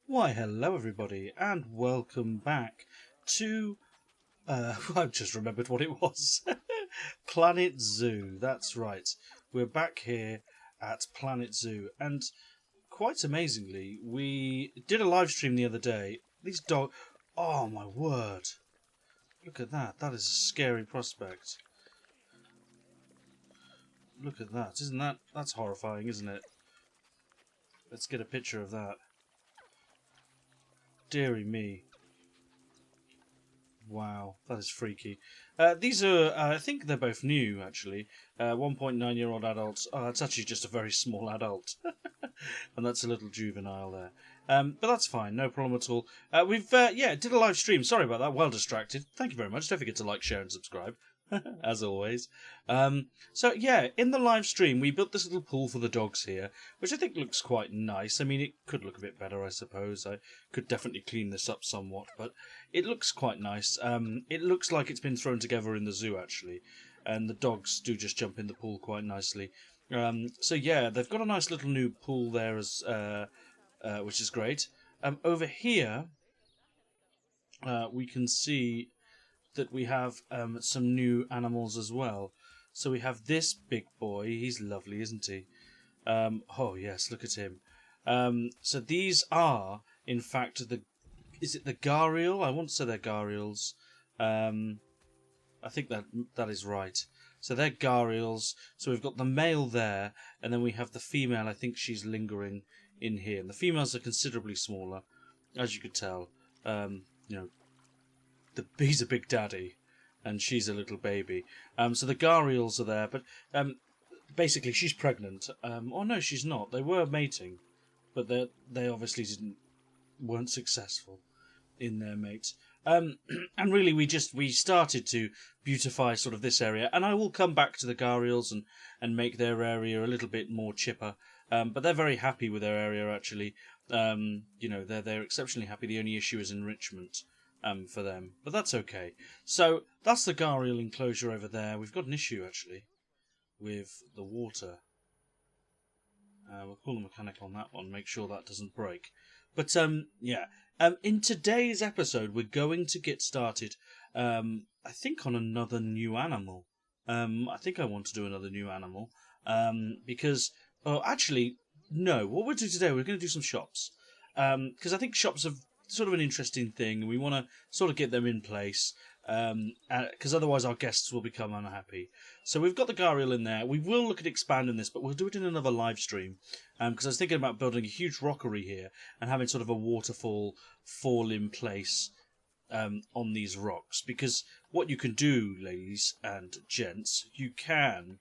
Why, hello everybody, and welcome back to, I've just remembered what it was. Planet Zoo, that's right. We're back here at Planet Zoo, and quite amazingly, we did a live stream the other day. These dogs, oh my word. Look at that, that is a scary prospect. Look at that, that's horrifying, isn't it? Let's get a picture of that. Deary me. Wow, that is freaky. These are, I think they're both new, actually. 1.9-year-old adults. Oh, that's actually just a very small adult. And that's a little juvenile there. But that's fine, no problem at all. We've, did a live stream. Sorry about that, well distracted. Thank you very much. Don't forget to like, share and subscribe. As always. So yeah, in the live stream we built this little pool for the dogs here, which I think looks quite nice. I mean, it could look a bit better, I suppose. I could definitely clean this up somewhat, but it looks quite nice. It looks like it's been thrown together in the zoo, actually, and the dogs do just jump in the pool quite nicely. So yeah, they've got a nice little new pool there, as which is great. Over here, we can see that we have some new animals as well. So we have this big boy. He's lovely, isn't he? Oh yes, look at him. So these are, in fact, is it the Gharial? I want to say they're Gharials. I think that is right. So they're Gharials. So we've got the male there, and then we have the female. I think she's lingering in here. And the females are considerably smaller, as you could tell. You know, he's a big daddy, and she's a little baby. So the Gharials are there, but basically she's pregnant. Oh no, she's not. They were mating, but they obviously weren't successful in their mate. And really, we started to beautify sort of this area, and I will come back to the Gharials and make their area a little bit more chipper. But they're very happy with their area, actually. You know, they're exceptionally happy. The only issue is enrichment. For them, but that's okay. So that's the Gharial enclosure over there. We've got an issue actually with the water. We'll call the mechanic on that one, make sure that doesn't break. But in today's episode we're going to get started. I think on another new animal. I think I want to do another new animal because actually no. What we'll do today, we're going to do some shops because I think shops have sort of an interesting thing, and we want to sort of get them in place because otherwise our guests will become unhappy. So we've got the Gharial in there. We will look at expanding this, but we'll do it in another live stream because I was thinking about building a huge rockery here and having sort of a waterfall fall in place on these rocks, because what you can do, ladies and gents, you can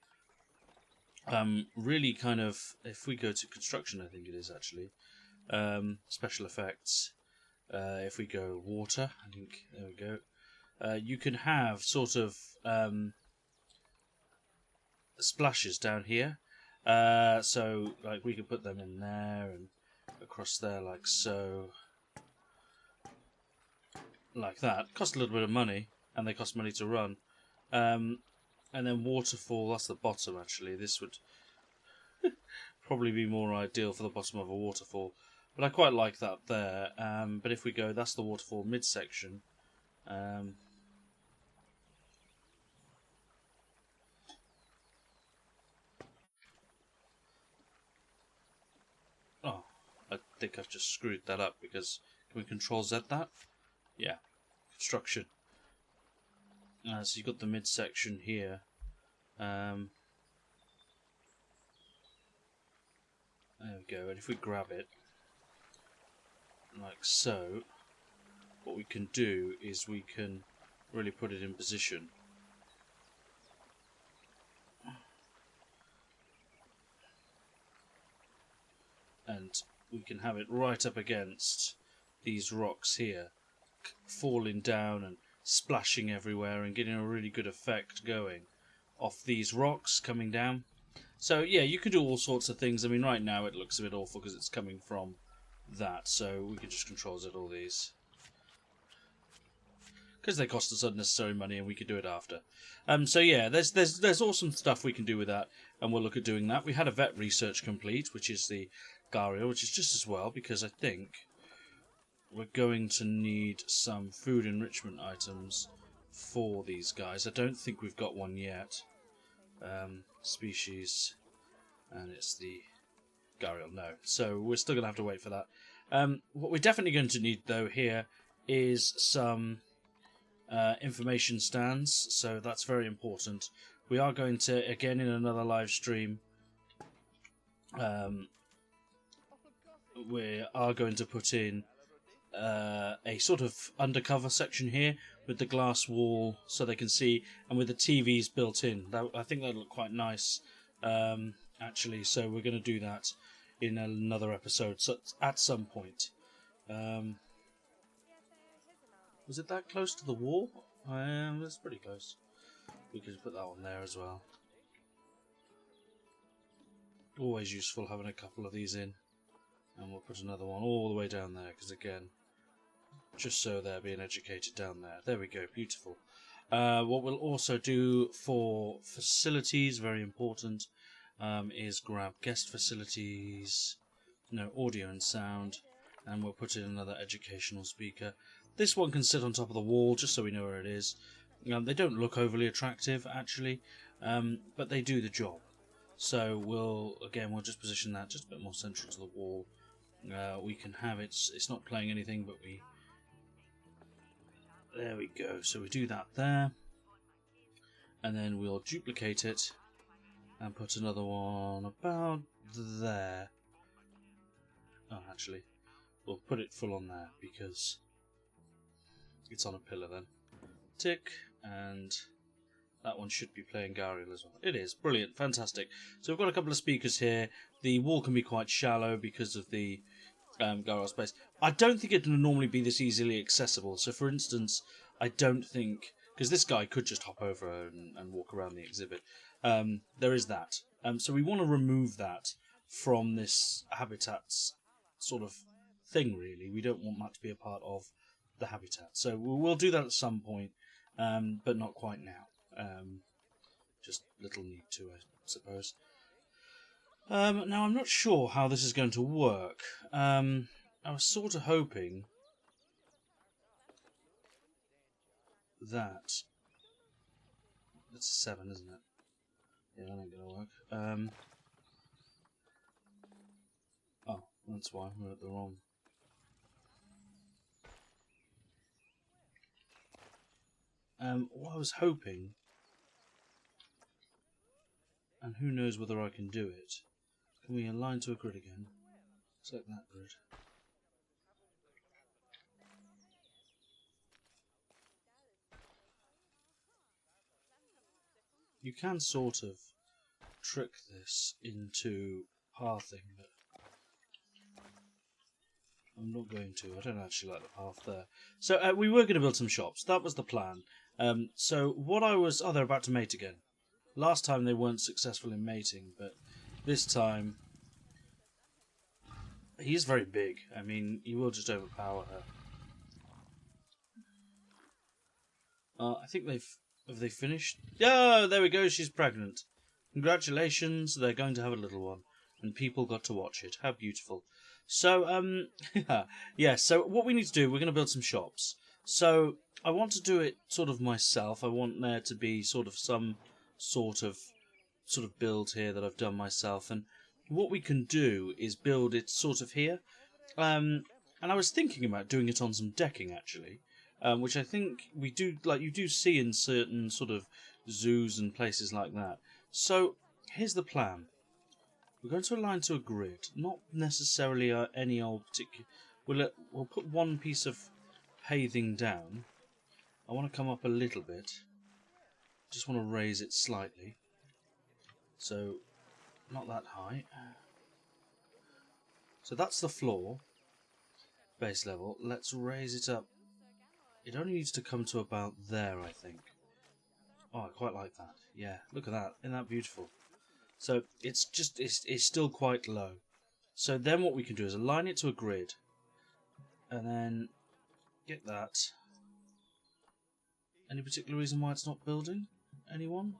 really kind of, if we go to construction, I think it is actually special effects. If we go water, I think, there we go. You can have sort of splashes down here. So, like, we could put them in there and across there, like so. Like that. Cost a little bit of money, and they cost money to run. And then waterfall, that's the bottom, actually. This would probably be more ideal for the bottom of a waterfall. But I quite like that there. But if we go, that's the waterfall midsection. Oh, I think I've just screwed that up because can we Control Z that? Yeah, construction. So you've got the midsection here. There we go. And if we grab it, like so, what we can do is we can really put it in position. And we can have it right up against these rocks here, falling down and splashing everywhere and getting a really good effect going off these rocks coming down. So yeah, you can do all sorts of things. I mean, right now it looks a bit awful because it's coming from that, so we can just Control Z all these because they cost us unnecessary money, and we could do it after. So yeah, there's awesome stuff we can do with that, and we'll look at doing that. We had a vet research complete, which is the Gharial, which is just as well, because I think we're going to need some food enrichment items for these guys. I don't think we've got one yet. Species, and it's the Gharial, no. So we're still going to have to wait for that. What we're definitely going to need, though, here is some information stands, so that's very important. We are going to, again in another live stream, we are going to put in a sort of undercover section here with the glass wall so they can see, and with the TVs built in. I think that'll look quite nice, actually, so we're going to do that in another episode at some point. Was it that close to the wall? It's pretty close. We could put that one there as well. Always useful having a couple of these in. And we'll put another one all the way down there, because again, just so they're being educated down there. There we go, beautiful. What we'll also do for facilities, very important, is grab guest facilities, no audio and sound, and we'll put in another educational speaker. This one can sit on top of the wall, just so we know where it is. They don't look overly attractive, actually, but they do the job. So we'll just position that just a bit more central to the wall. We can have it's not playing anything, but there we go. So we do that there, and then we'll duplicate it and put another one about there. Oh, actually, we'll put it full on there because it's on a pillar then. Tick, and that one should be playing Gharial as well. It is. Brilliant. Fantastic. So we've got a couple of speakers here. The wall can be quite shallow because of the Gharial space. I don't think it will normally be this easily accessible. So for instance, I don't think, because this guy could just hop over and walk around the exhibit. There is that. So we want to remove that from this habitats sort of thing, really. We don't want that to be a part of the habitat. So we'll do that at some point, but not quite now. Just little need to, I suppose. Now, I'm not sure how this is going to work. I was sort of hoping that... It's 7, isn't it? Yeah, that ain't going to work. Oh, that's why we're at the wrong... what I was hoping, and who knows whether I can do it. Can we align to a grid again? Select that grid. You can sort of trick this into pathing, but I'm not going to. I don't actually like the path there. So we were going to build some shops. That was the plan. So what I was... Oh, they're about to mate again. Last time they weren't successful in mating, but this time he is very big. I mean, he will just overpower her. I think have they finished? Yeah, there we go. She's pregnant. Congratulations. They're going to have a little one, and people got to watch it. How beautiful. So yeah. So what we need to do, we're going to build some shops. So I want to do it sort of myself. I want there to be sort of some sort of build here that I've done myself, and what we can do is build it sort of here, and I was thinking about doing it on some decking actually, which I think we do, like you do see in certain sort of zoos and places like that. So here's the plan. We're going to align to a grid, not necessarily any old particular. We'll put one piece of paving down. I want to come up a little bit. Just want to raise it slightly. So, not that high. So that's the floor, base level. Let's raise it up. It only needs to come to about there, I think. Oh, I quite like that. Yeah, look at that. Isn't that beautiful? So it's still quite low. So then what we can do is align it to a grid, and then get that. Any particular reason why it's not building? Anyone?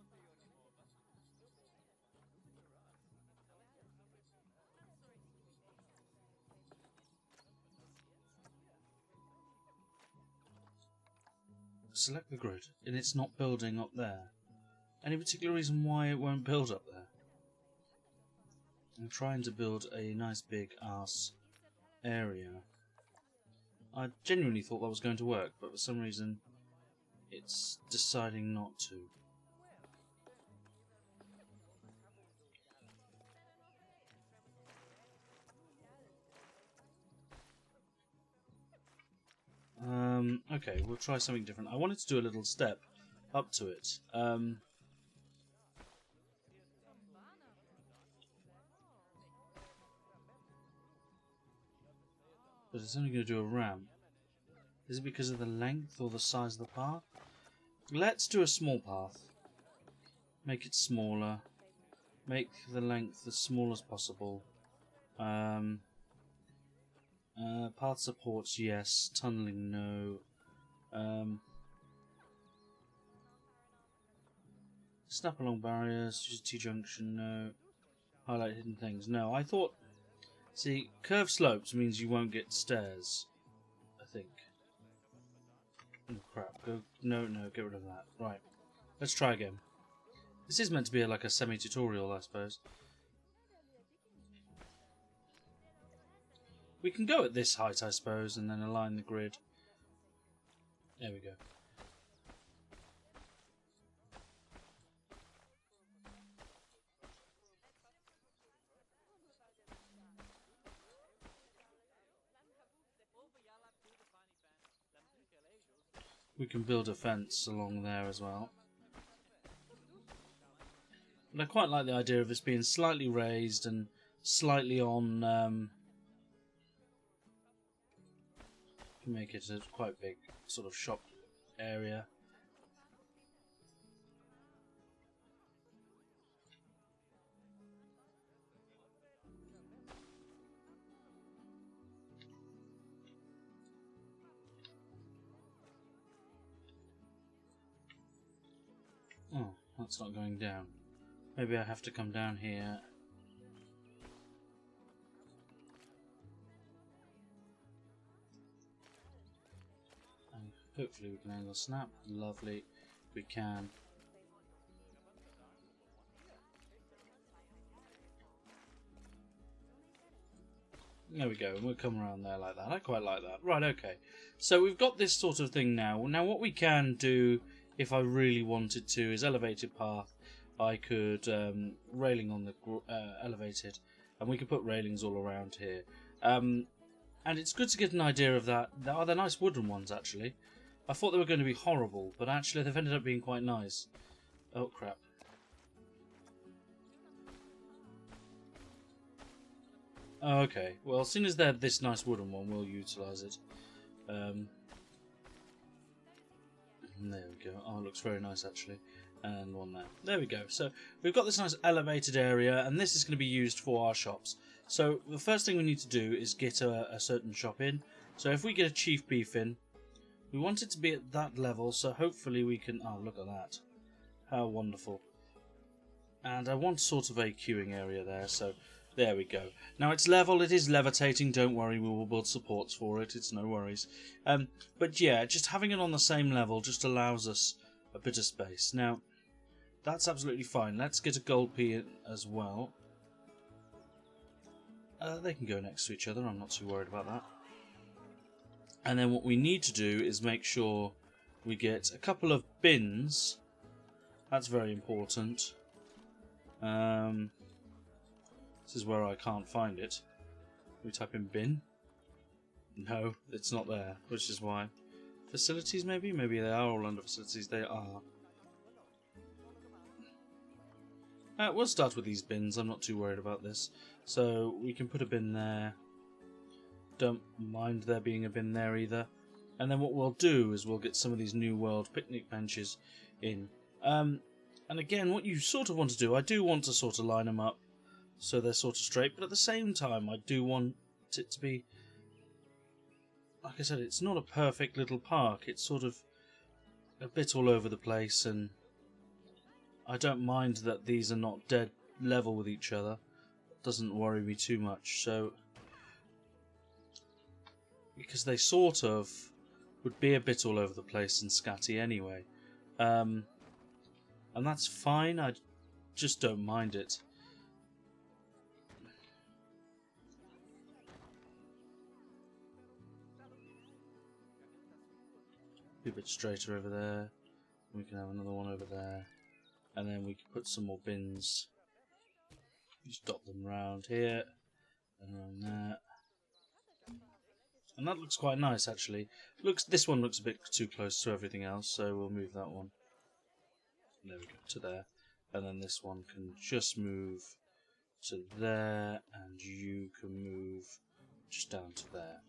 select the grid, and it's not building up there. Any particular reason why it won't build up there? I'm trying to build a nice big ass area. I genuinely thought that was going to work, but for some reason it's deciding not to. Okay, we'll try something different. I wanted to do a little step up to it. But it's only going to do a ramp. Is it because of the length or the size of the path? Let's do a small path. Make it smaller. Make the length as small as possible. Path supports, yes. Tunneling, no. Snap along barriers. Use T-junction, no. Highlight hidden things, no. I thought... See, curved slopes means you won't get stairs. I think. Oh crap. Go. No, get rid of that. Right. Let's try again. This is meant to be like a semi-tutorial, I suppose. We can go at this height, I suppose, and then align the grid. There we go. We can build a fence along there as well. And I quite like the idea of this being slightly raised and slightly on... make it a quite big sort of shop area. Oh, that's not going down. Maybe I have to come down here. And hopefully we can angle snap. Lovely. We can. There we go, and we'll come around there like that. I quite like that. Right, okay. So we've got this sort of thing now. Now what we can do, if I really wanted to, is elevated path. I could railing on the elevated, and we could put railings all around here. And it's good to get an idea of that. They're nice wooden ones, actually. I thought they were going to be horrible, but actually they've ended up being quite nice. Oh, crap. Okay, well, as soon as they're this nice wooden one, we'll utilise it. There we go. Oh, it looks very nice, actually. And one there. There we go. So we've got this nice elevated area, and this is going to be used for our shops. So the first thing we need to do is get a certain shop in. So if we get a chief beef in, we want it to be at that level, so hopefully we can... Oh, look at that. How wonderful. And I want sort of a queuing area there, so... There we go. Now it's level, it is levitating, don't worry, we will build supports for it, it's no worries. But yeah, just having it on the same level just allows us a bit of space. Now, that's absolutely fine. Let's get a gold pea in as well. They can go next to each other, I'm not too worried about that. And then what we need to do is make sure we get a couple of bins. That's very important. This is where I can't find it. We type in bin. No, it's not there, which is why. Facilities, maybe? Maybe they are all under facilities. They are. We'll start with these bins. I'm not too worried about this. So we can put a bin there. Don't mind there being a bin there either. And then what we'll do is we'll get some of these New World picnic benches in. And again, what you sort of want to do, I do want to sort of line them up so they're sort of straight, but at the same time I do want it to be, like I said, it's not a perfect little park, it's sort of a bit all over the place, and I don't mind that these are not dead level with each other. It doesn't worry me too much, so because they sort of would be a bit all over the place and scatty anyway. And that's fine, I just don't mind it. Be a bit straighter over there. We can have another one over there. And then we can put some more bins. Just dot them round here. And around there. And that looks quite nice actually. This one looks a bit too close to everything else, so we'll move that one. There we go, to there. And then this one can just move to there, and you can move just down to there.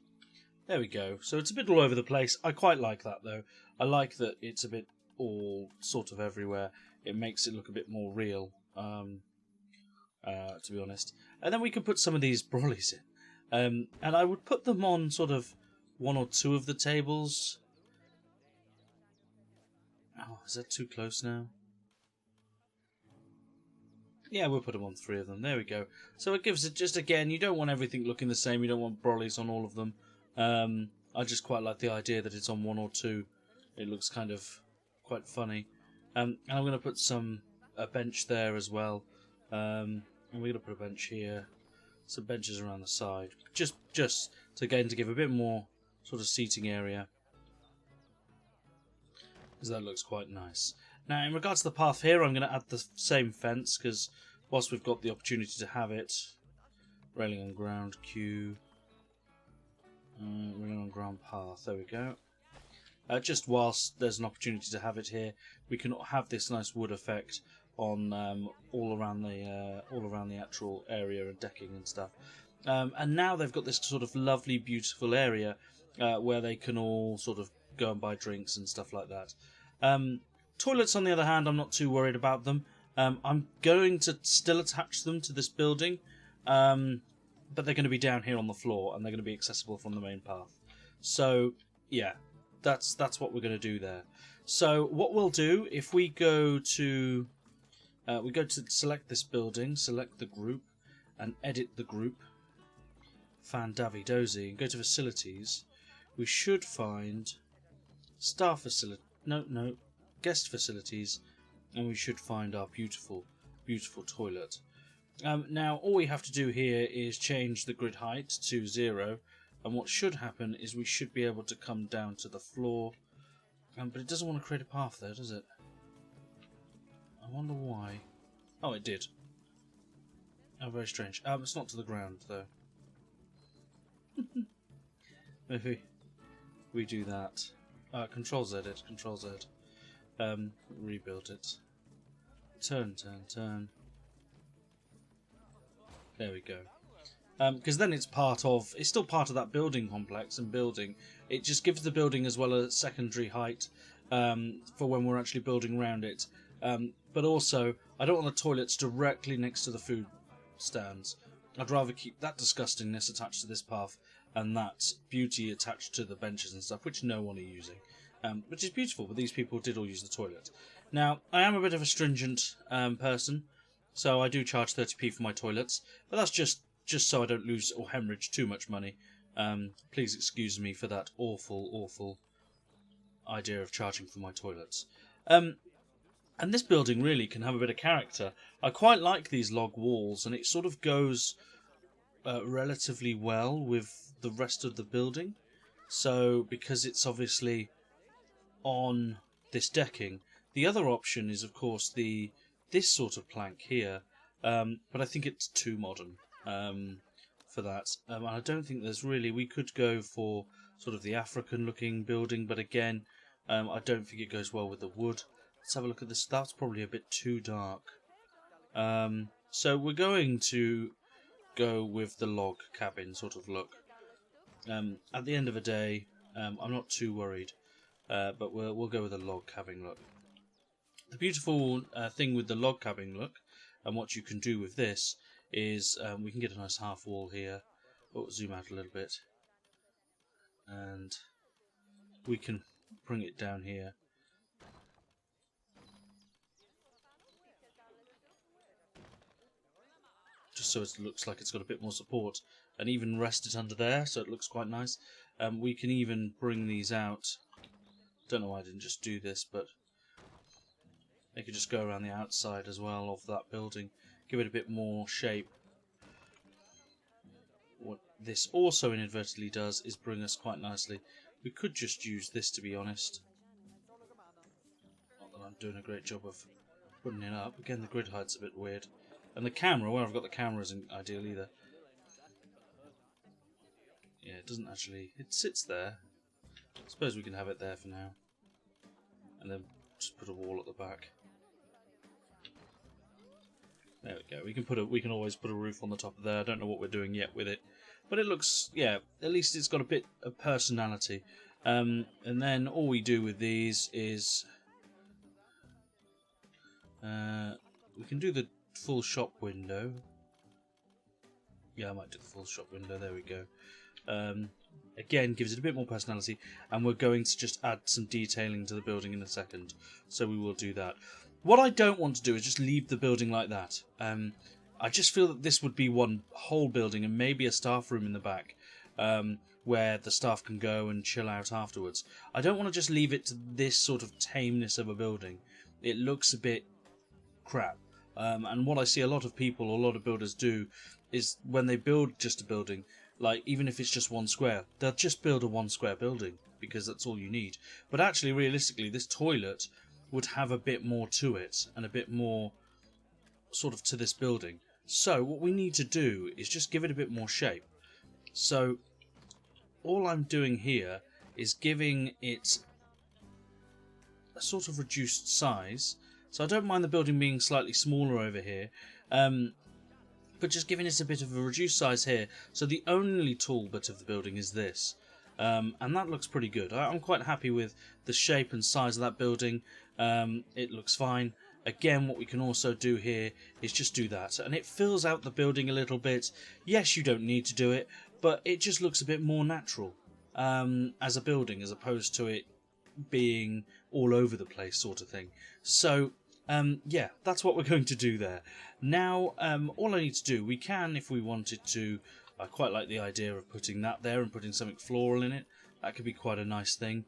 There we go. So it's a bit all over the place. I quite like that though. I like that it's a bit all sort of everywhere. It makes it look a bit more real, to be honest. And then we can put some of these brollies in. And I would put them on sort of one or two of the tables. Oh, is that too close now? Yeah, we'll put them on 3 of them. There we go. So it gives it just, again, you don't want everything looking the same. You don't want brollies on all of them. I just quite like the idea that it's on 1 or 2. It looks kind of quite funny. And I'm going to put a bench there as well. And we're going to put a bench here. Some benches around the side. Just to, again, to give a bit more sort of seating area. Because that looks quite nice. Now, in regards to the path here, I'm going to add the same fence, because whilst we've got the opportunity to have it, railing on ground, queue, railing on ground path, there we go. Just whilst there's an opportunity to have it here, we can have this nice wood effect on all around the actual area and decking and stuff. And now they've got this sort of lovely, beautiful area where they can all sort of go and buy drinks and stuff like that. Toilets, on the other hand, I'm not too worried about them. I'm going to still attach them to this building, but they're going to be down here on the floor, and they're going to be accessible from the main path. So, yeah, that's what we're going to do there. So, what we'll do, if we go to select this building, select the group, and edit the group, Fan-Davy-Dozy, and go to facilities, we should find staff facility. No. Guest facilities, and we should find our beautiful toilet. Now all we have to do here is change the grid height to 0, and what should happen is we should be able to come down to the floor, but it doesn't want to create a path there, does it? I wonder why. Oh, it did. Oh, very strange. It's not to the ground though. Maybe we do that. Control Z it, Control Z. Rebuild it. Turn. There we go. Because then it's still part of that building complex and building. It just gives the building as well a secondary height for when we're actually building around it. But also, I don't want the toilets directly next to the food stands. I'd rather keep that disgustingness attached to this path and that beauty attached to the benches and stuff, which no one are using. Which is beautiful, but these people did all use the toilet. Now, I am a bit of a stringent person, so I do charge 30p for my toilets, but that's just so I don't lose or hemorrhage too much money. Please excuse me for that awful idea of charging for my toilets. And this building really can have a bit of character. I quite like these log walls, and it sort of goes relatively well with the rest of the building. So, because it's obviously on this decking. The other option is, of course, this sort of plank here, but I think it's too modern for that. I don't think there's really... We could go for sort of the African-looking building, but again, I don't think it goes well with the wood. Let's have a look at this. That's probably a bit too dark. So we're going to go with the log cabin sort of look. At the end of the day, I'm not too worried. But we'll go with a log cabin look. The beautiful thing with the log cabin look, and what you can do with this, is we can get a nice half wall here. Oh, zoom out a little bit. And we can bring it down here. Just so it looks like it's got a bit more support. And even rest it under there, so it looks quite nice. We can even bring these out Don't know why I didn't just do this, but they could just go around the outside as well of that building, give it a bit more shape. What this also inadvertently does is bring us quite nicely. We could just use this, to be honest. Not that I'm doing a great job of putting it up. Again, the grid height's a bit weird. And the camera, where I've got the camera, isn't ideal either. Yeah, it doesn't actually... It sits there. I suppose we can have it there for now. And then just put a wall at the back. There we go. We can always put a roof on the top of there. I don't know what we're doing yet with it, but it looks, yeah, at least it's got a bit of personality. And then all we do with these is we can do the full shop window. Yeah, I might do the full shop window. There we go. Again, gives it a bit more personality, and we're going to just add some detailing to the building in a second, so we will do that. What I don't want to do is just leave the building like that. I just feel that this would be one whole building and maybe a staff room in the back, where the staff can go and chill out afterwards. I don't want to just leave it to this sort of tameness of a building. It looks a bit crap. And what I see a lot of people, a lot of builders do, is when they build just a building, like even if it's just one square, they'll just build a one square building because that's all you need. But actually, realistically, this toilet would have a bit more to it and a bit more sort of to this building. So what we need to do is just give it a bit more shape. So all I'm doing here is giving it a sort of reduced size. So I don't mind the building being slightly smaller over here, but just giving it a bit of a reduced size here. So the only tall bit of the building is this. And that looks pretty good. I'm quite happy with the shape and size of that building. It looks fine. Again, what we can also do here is just do that. And it fills out the building a little bit. Yes, you don't need to do it, but it just looks a bit more natural as a building, as opposed to it being all over the place sort of thing. So, yeah, that's what we're going to do there. Now, all I need to do, we can, if we wanted to, I quite like the idea of putting that there and putting something floral in it. That could be quite a nice thing.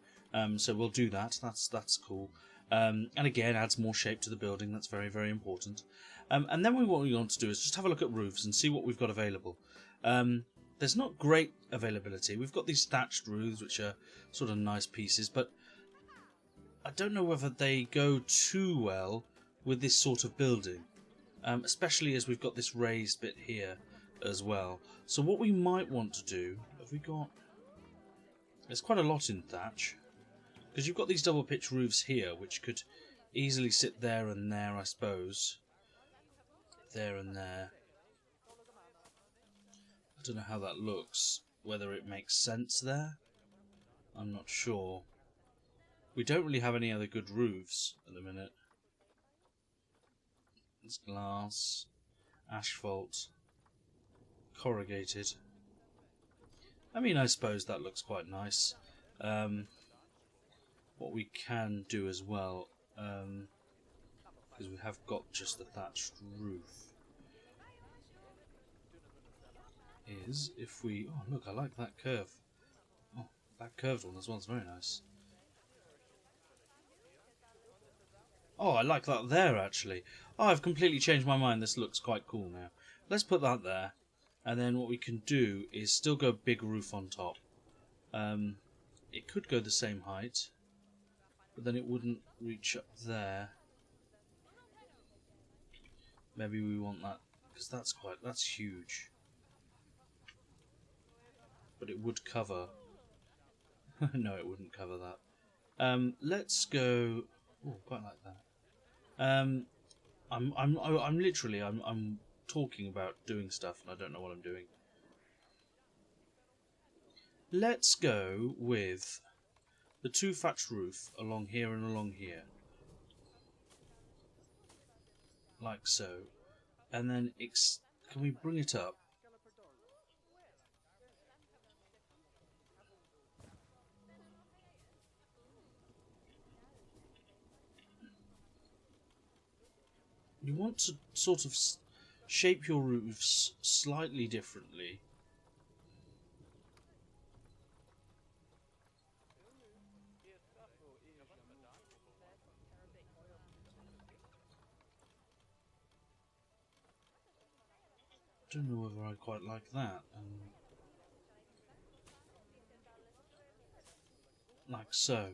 So we'll do that. That's cool. And again, adds more shape to the building. That's very, very important. And then what we want to do is just have a look at roofs and see what we've got available. There's not great availability. We've got these thatched roofs, which are sort of nice pieces, but I don't know whether they go too well with this sort of building, especially as we've got this raised bit here as well. So what we might want to do, have we got... There's quite a lot in thatch, because you've got these double pitch roofs here, which could easily sit there and there, I suppose. There and there. I don't know how that looks, whether it makes sense there. I'm not sure. We don't really have any other good roofs at the minute. It's glass, asphalt, corrugated. I mean, I suppose that looks quite nice. What we can do as well, because we have got just the thatched roof, is if we... Oh, look, I like that curve. Oh, that curved one as well is very nice. Oh, I like that there, actually. Oh, I've completely changed my mind. This looks quite cool now. Let's put that there. And then what we can do is still go big roof on top. It could go the same height, but then it wouldn't reach up there. Maybe we want that, because that's huge. But it would cover... No, it wouldn't cover that. Let's go... Oh, quite like that. I'm literally talking about doing stuff and I don't know what I'm doing. Let's go with the two thatched roof along here and along here, like so, and then can we bring it up? You want to sort of shape your roofs slightly differently. don't know whether I quite like that. Like so.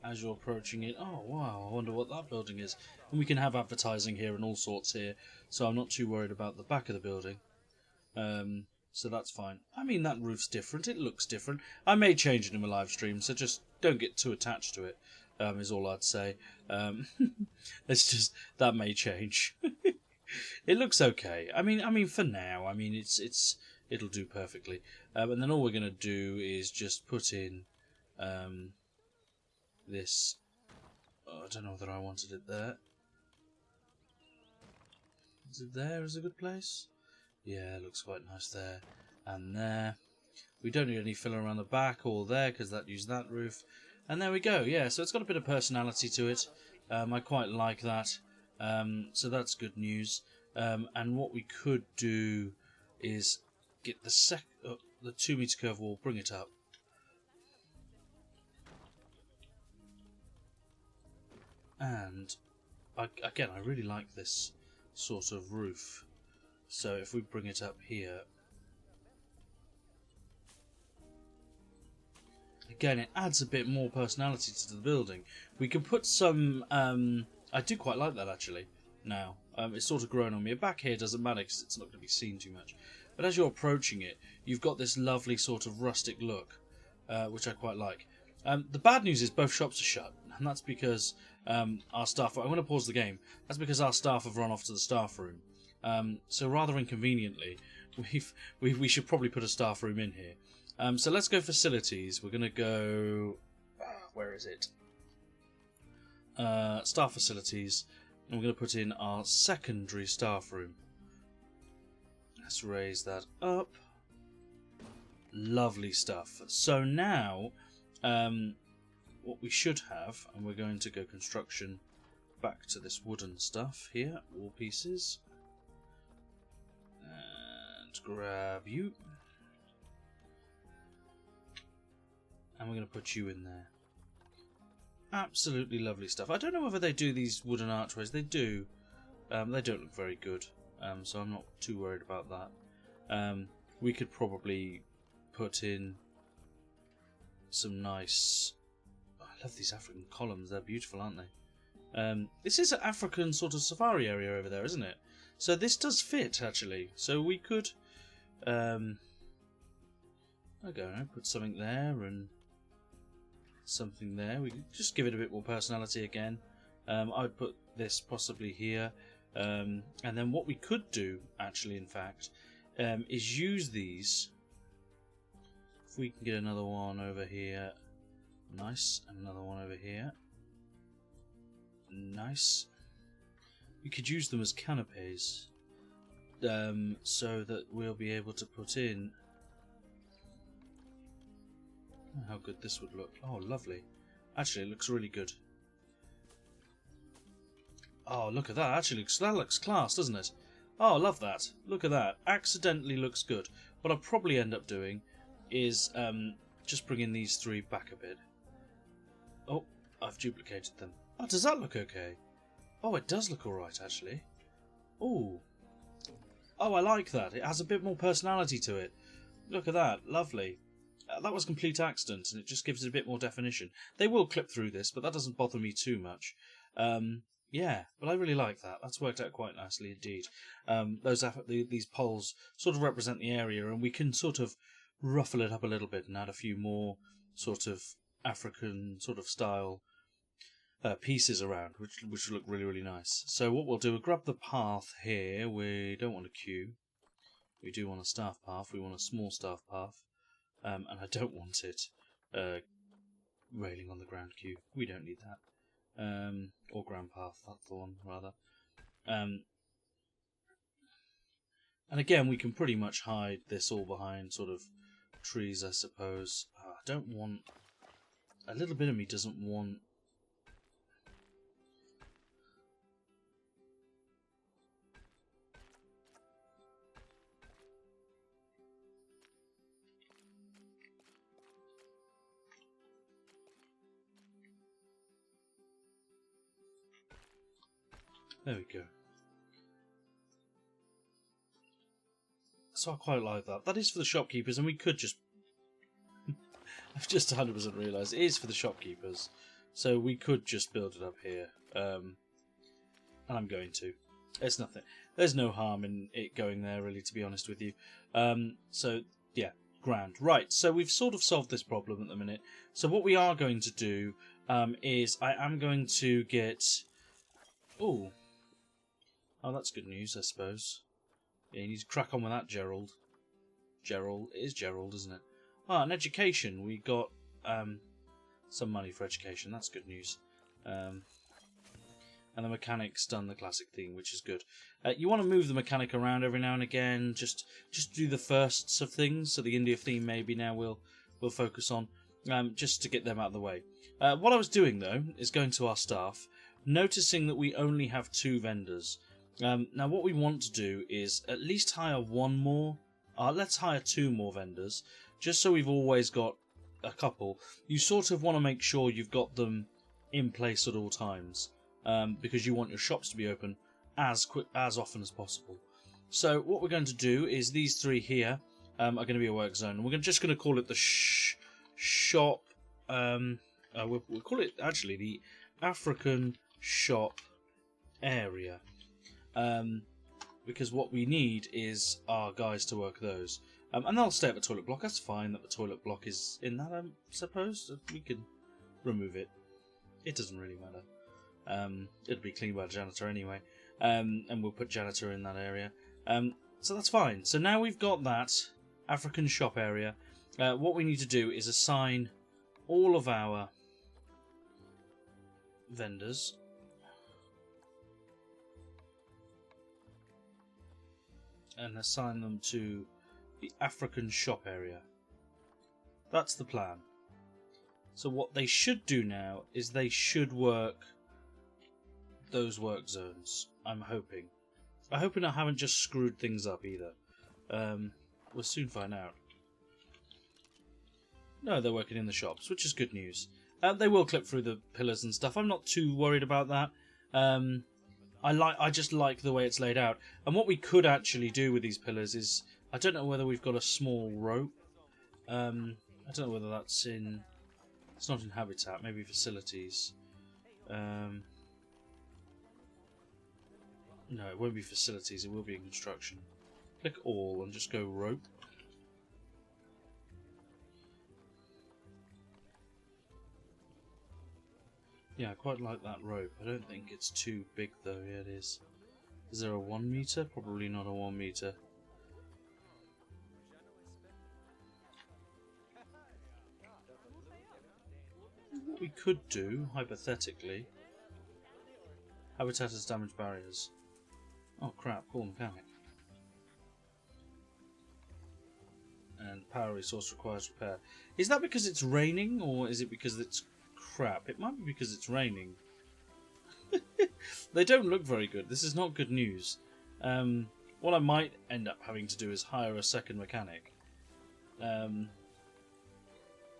As you're approaching it, oh wow, I wonder what that building is. And we can have advertising here and all sorts here, so I'm not too worried about the back of the building. So that's fine. I mean, that roof's different, it looks different. I may change it in my live stream, so just don't get too attached to it, is all I'd say. It's just, that may change. It looks okay. I mean, for now, I mean, it'll do perfectly. And then all we're going to do is just put in this. Oh, I don't know whether I wanted it there. Is it there? Is a good place? Yeah, it looks quite nice there. And there. We don't need any filler around the back or there because that used that roof. And there we go. Yeah, so it's got a bit of personality to it. I quite like that. So that's good news. And what we could do is get the 2 meter curve wall, bring it up. And again, I really like this sort of roof. So if we bring it up here, again, it adds a bit more personality to the building. We can put some. I do quite like that actually. Now it's sort of grown on me. Back here doesn't matter because it's not going to be seen too much. But as you're approaching it, you've got this lovely sort of rustic look, which I quite like. The bad news is both shops are shut, and that's because our staff. I'm going to pause the game. That's because our staff have run off to the staff room. So rather inconveniently, we should probably put a staff room in here. So let's go facilities. We're going to go. Where is it? Staff facilities. And we're going to put in our secondary staff room. Let's raise that up. Lovely stuff. So now, what we should have, and we're going to go construction back to this wooden stuff here, wall pieces. And grab you. And we're going to put you in there. Absolutely lovely stuff. I don't know whether they do these wooden archways. They do. They don't look very good, so I'm not too worried about that. We could probably put in some nice... Oh, I love these African columns. They're beautiful, aren't they? This is an African sort of safari area over there, isn't it? So this does fit, actually. So we could... I don't know, put something there and... something there. We could just give it a bit more personality again. I'd put this possibly here. And then what we could do, actually, in fact, is use these. If we can get another one over here. Nice. And another one over here. Nice. We could use them as canopies. So that we'll be able to put in... How good this would look. Oh, lovely. Actually, it looks really good. Oh, look at that. Actually, that looks class, doesn't it? Oh, I love that. Look at that. Accidentally looks good. What I'll probably end up doing is just bringing these three back a bit. Oh, I've duplicated them. Oh, does that look okay? Oh, it does look alright, actually. Oh. Oh, I like that. It has a bit more personality to it. Look at that. Lovely. That was a complete accident, and it just gives it a bit more definition. They will clip through this, but that doesn't bother me too much. Yeah, but I really like that. That's worked out quite nicely indeed. These poles sort of represent the area, and we can sort of ruffle it up a little bit and add a few more sort of African sort of style pieces around, which look really, really nice. So what we'll do, we'll grab the path here. We don't want a queue. We do want a staff path. We want a small staff path. And I don't want it railing on the ground queue. We don't need that. Or ground path, that's the one, rather. And again, we can pretty much hide this all behind sort of trees, I suppose. I don't want... A little bit of me doesn't want... There we go. So I quite like that. That is for the shopkeepers, and we could just... I've just 100% realised it is for the shopkeepers. So we could just build it up here. And I'm going to. It's nothing. There's no harm in it going there, really, to be honest with you. So, yeah, grand. Right, so we've sort of solved this problem at the minute. So what we are going to do is I am going to get... Ooh. Oh, that's good news, I suppose. Yeah, you need to crack on with that, Gerald. Gerald. It is Gerald, isn't it? Ah, and education. We got some money for education. That's good news. And the mechanic's done the classic theme, which is good. You want to move the mechanic around every now and again, just do the firsts of things. So the India theme maybe now we'll focus on, just to get them out of the way. What I was doing though is going to our staff, noticing that we only have 2 vendors. Now what we want to do is at least hire one more. Let's hire 2 more vendors, just so we've always got a couple. You sort of want to make sure you've got them in place at all times. Because you want your shops to be open as often as possible. So what we're going to do is these 3 here are going to be a work zone. We're just going to call it the shop. We'll call it actually the African shop area, because what we need is our guys to work those, and they'll stay at the toilet block. That's fine that the toilet block is in that. I suppose we can remove it. It doesn't really matter. It'll be cleaned by a janitor anyway, and we'll put janitor in that area. So that's fine. So now we've got that African shop area. What we need to do is assign all of our vendors and assign them to the African shop area. That's the plan. So what they should do now is they should work those work zones. I'm hoping I haven't just screwed things up either. We'll soon find out. No, they're working in the shops, which is good news. They will clip through the pillars and stuff. I'm not too worried about that. I just like the way it's laid out. And what we could actually do with these pillars is, I don't know whether we've got a small rope. I don't know whether that's in... It's not in habitat, maybe facilities. No, it won't be facilities, it will be in construction. Click all and just go rope. Yeah, I quite like that rope. I don't think it's too big though. Yeah, it is. Is there a 1 meter? Probably not a 1 meter. What we could do, hypothetically... Habitat has damaged barriers. Oh crap, call mechanic. And power resource requires repair. Is that because it's raining, or is it because it's crap? It might be because it's raining. They don't look very good. This is not good news. What I might end up having to do is hire a second mechanic.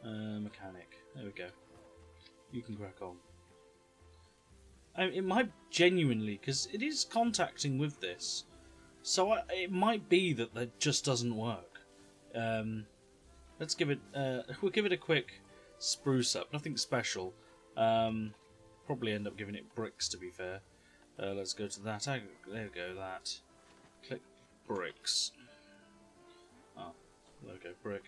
Mechanic. There we go. You can crack on. It might genuinely, because it is contacting with this, so it might be that that just doesn't work. Let's give it. We'll give it a quick spruce up. Nothing special. Probably end up giving it bricks, to be fair. Let's go to that. There we go. That. Click bricks. Oh, there we go. Brick.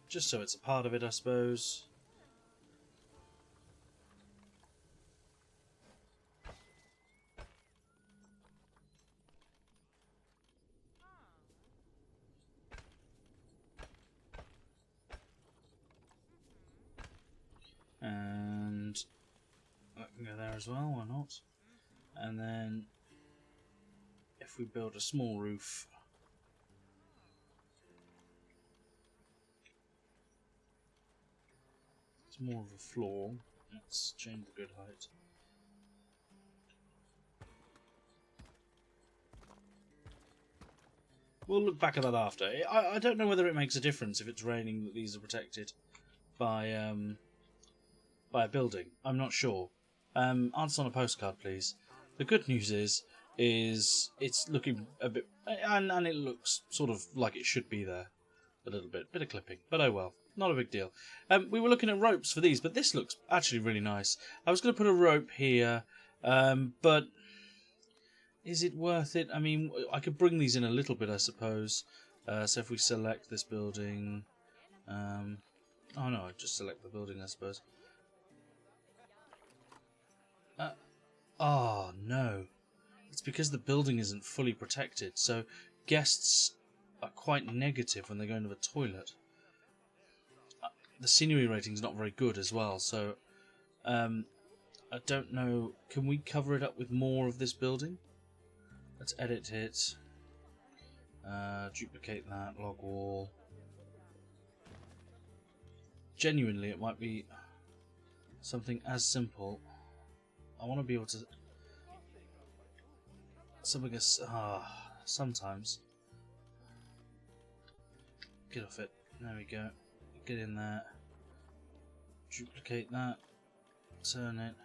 Just so it's a part of it, I suppose. And that can go there as well, why not? And then if we build a small roof, it's more of a floor. Let's change the grid height. We'll look back at that after. I don't know whether it makes a difference if it's raining that these are protected by by a building. I'm not sure. Answer on a postcard, please. The good news is it's looking a bit, and it looks sort of like it should be there, a little bit of clipping, but oh well, not a big deal. We were looking at ropes for these, but this looks actually really nice. I was going to put a rope here, but is it worth it? I mean, I could bring these in a little bit, I suppose. So if we select this building, oh no, I just select the building, I suppose. Oh no, it's because the building isn't fully protected, so guests are quite negative when they go into the toilet. The scenery rating's not very good as well, so I don't know. Can we cover it up with more of this building? Let's edit it. Duplicate that log wall. Genuinely, it might be something as simple. I want to be able to something as sometimes. Get off it. There we go. Get in there. Duplicate that. Turn it.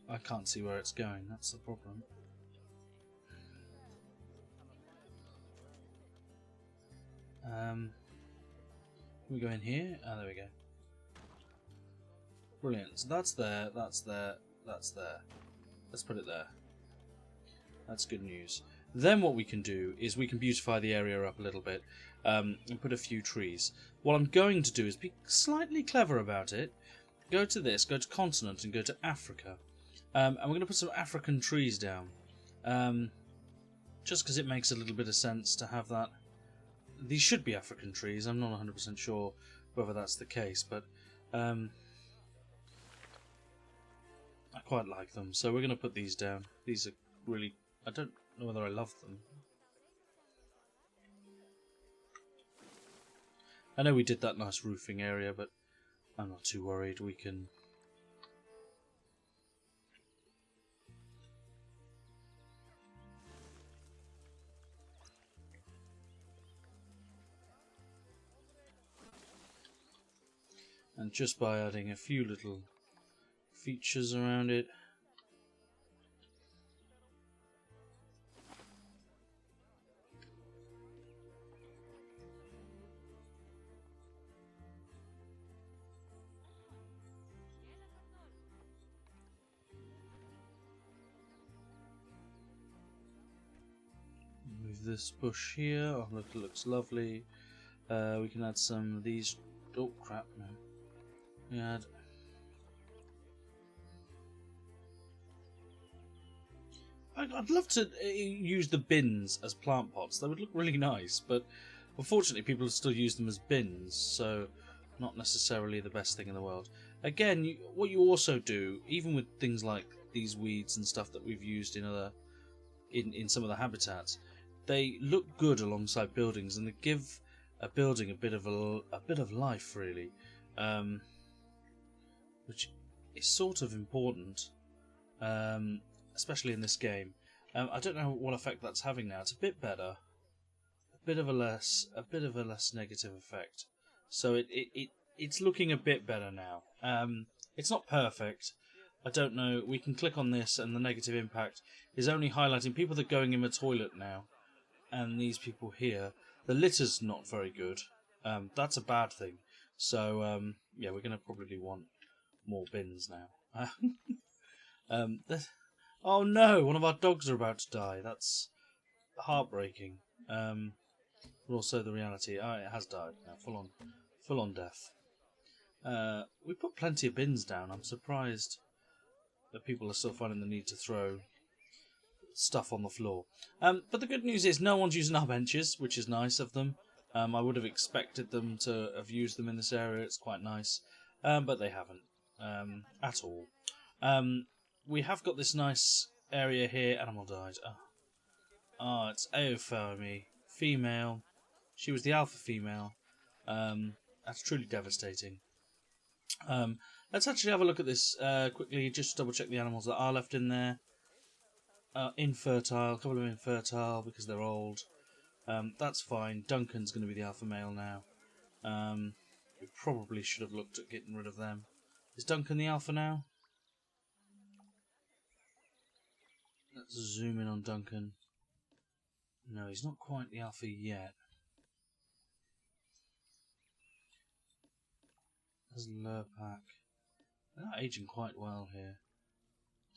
I can't see where it's going. That's the problem. Can we go in here? Ah, there we go. Brilliant. So that's there, that's there, that's there. Let's put it there. That's good news. Then what we can do is we can beautify the area up a little bit and put a few trees. What I'm going to do is be slightly clever about it. Go to this, go to continent and go to Africa. And we're going to put some African trees down. Just because it makes a little bit of sense to have that. These should be African trees. I'm not 100% sure whether that's the case, but I quite like them. So we're going to put these down. These are really... I don't know whether I love them. I know we did that nice roofing area, but I'm not too worried. We can... And just by adding a few little features around it, move this bush here. Oh look, it looks lovely. We can add some of these. Oh crap, no. We add I'd love to use the bins as plant pots. They would look really nice, but unfortunately people still use them as bins, so not necessarily the best thing in the world. Again, what you also do, even with things like these weeds and stuff that we've used in other in some of the habitats, they look good alongside buildings, and they give a building a bit of life, really, which is sort of important. Especially in this game. I don't know what effect that's having now. It's a bit better, a bit of a less negative effect. So it's looking a bit better now. It's not perfect. I don't know. We can click on this, and the negative impact is only highlighting people that are going in the toilet now, and these people here. The litter's not very good. That's a bad thing. So yeah, we're going to probably want more bins now. Oh no, one of our dogs are about to die. That's heartbreaking. But also the reality. Oh, it has died now. Full on death. We put plenty of bins down. I'm surprised that people are still finding the need to throw stuff on the floor. But the good news is no one's using our benches, which is nice of them. I would have expected them to have used them in this area. It's quite nice. But they haven't at all. We have got this nice area here. Animal died. Oh, it's Aophami. Female. She was the alpha female. That's truly devastating. Let's actually have a look at this quickly. Just double check the animals that are left in there. Infertile. A couple of infertile because they're old. That's fine. Duncan's going to be the alpha male now. We probably should have looked at getting rid of them. Is Duncan the alpha now? Let's zoom in on Duncan. No, he's not quite the alpha yet. There's Lurpak. They're not aging quite well here.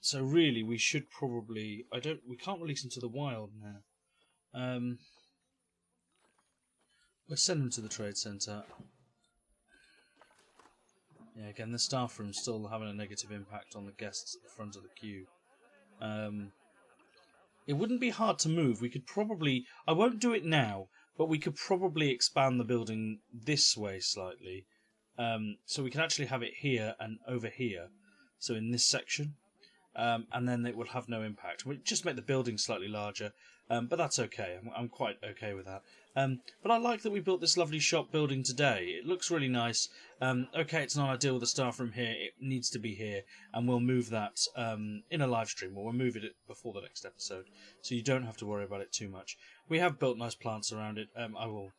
So really, we should probably... We can't release them to the wild now. We'll send them to the trade centre. Yeah, again, the staff room's still having a negative impact on the guests at the front of the queue. It wouldn't be hard to move. We could probably... I won't do it now, but we could probably expand the building this way slightly. So we can actually have it here and over here. So in this section. And then it will have no impact. We'll just make the building slightly larger. But that's okay. I'm quite okay with that. But I like that we built this lovely shop building today. It looks really nice. Okay, it's not ideal with the staff room here. It needs to be here. And we'll move that in a live stream. Or we'll move it before the next episode. So you don't have to worry about it too much. We have built nice plants around it. I will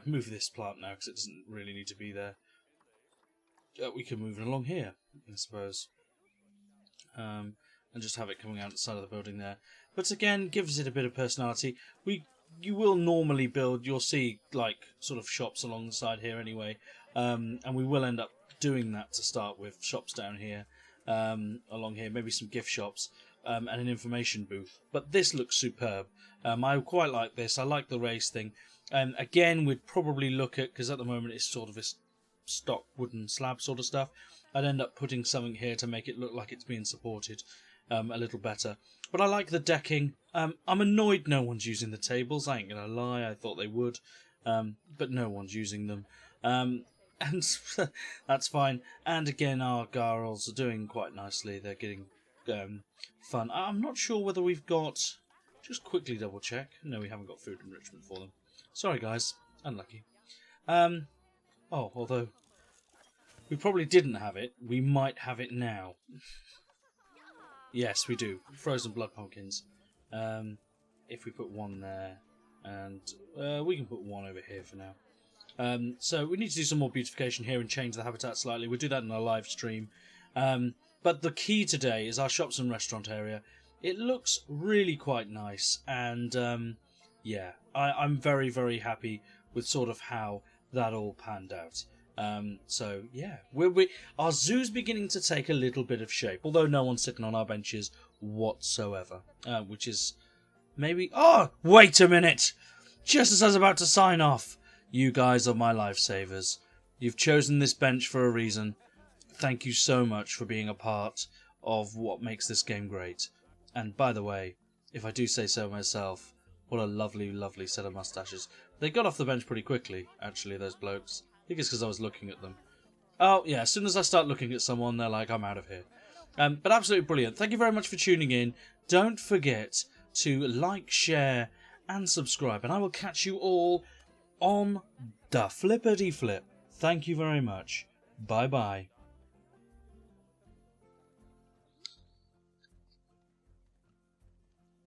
move this plant now because it doesn't really need to be there. We can move it along here, I suppose. And just have it coming out the side of the building there. But again, gives it a bit of personality. You will normally build, you'll see like sort of shops along the side here anyway, and we will end up doing that to start with. Shops down here, along here, maybe some gift shops, and an information booth. But this looks superb. I quite like this. I like the race thing. Again, we'd probably look at, because at the moment it's sort of this stock wooden slab sort of stuff. I'd end up putting something here to make it look like it's being supported a little better. But I like the decking. I'm annoyed no one's using the tables. I ain't going to lie. I thought they would. But no one's using them. And that's fine. And again, our Gharials are doing quite nicely. They're getting fun. I'm not sure whether we've got... Just quickly double check. No, we haven't got food enrichment for them. Sorry, guys. Unlucky. Although... We probably didn't have it. We might have it now. Yes, we do. Frozen blood pumpkins. If we put one there, and we can put one over here for now. So we need to do some more beautification here and change the habitat slightly. We'll do that in our live stream. But the key today is our shops and restaurant area. It looks really quite nice, and yeah, I'm very, very happy with sort of how that all panned out. So yeah, our zoo's beginning to take a little bit of shape, although no one's sitting on our benches whatsoever, which is maybe... Oh, wait a minute! Just as I was about to sign off, you guys are my lifesavers. You've chosen this bench for a reason. Thank you so much for being a part of what makes this game great. And by the way, if I do say so myself, what a lovely, lovely set of mustaches. They got off the bench pretty quickly, actually, those blokes. I think it's because I was looking at them. Oh, yeah, as soon as I start looking at someone, they're like, I'm out of here. But absolutely brilliant. Thank you very much for tuning in. Don't forget to like, share, and subscribe. And I will catch you all on the flippity flip. Thank you very much. Bye-bye.